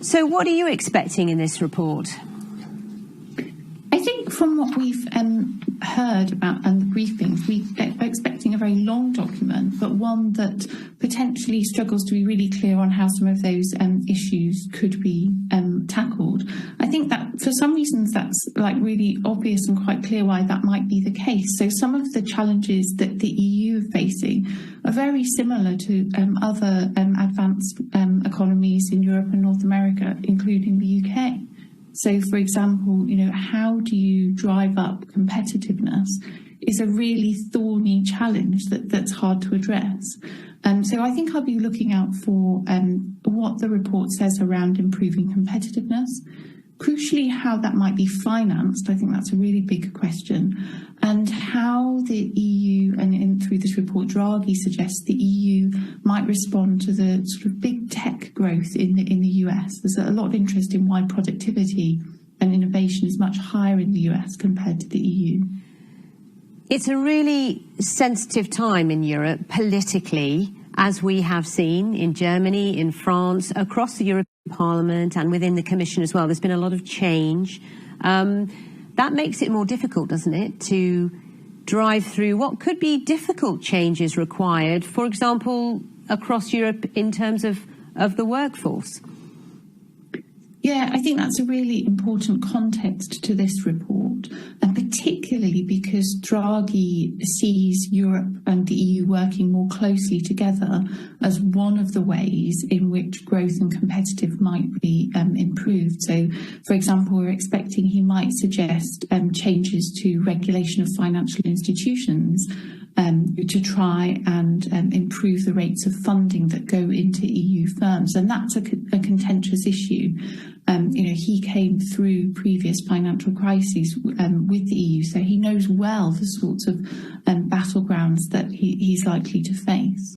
So what are you expecting in this report? I think from what we've heard about and the briefings, we are expecting a very long document, but one that potentially struggles to be really clear on how some of those issues could be tackled. I think that for some reasons that's like really obvious and quite clear why that might be the case. So some of the challenges that the EU are facing are very similar to other advanced economies in Europe and North America, including the UK. So, for example, how do you drive up competitiveness is a really thorny challenge that's hard to address. So I think I'll be looking out for what the report says around improving competitiveness. Crucially, how that might be financed, I think that's a really big question, and how the EU, and through this report, Draghi suggests the EU might respond to the sort of big tech growth in the US. There's a lot of interest in why productivity and innovation is much higher in the US compared to the EU. It's a really sensitive time in Europe politically, as we have seen in Germany, in France, across the European Parliament and within the Commission as well. There's been a lot of change. That makes it more difficult, doesn't it, to drive through what could be difficult changes required, for example, across Europe in terms of the workforce? Yeah, I think that's a really important context to this report, and particularly because Draghi sees Europe and the EU working more closely together as one of the ways in which growth and competitive might be improved. So, for example, we're expecting he might suggest changes to regulation of financial institutions to try and improve the rates of funding that go into EU firms. And that's a contentious issue. He came through previous financial crises with the EU, so he knows well the sorts of battlegrounds that he's likely to face.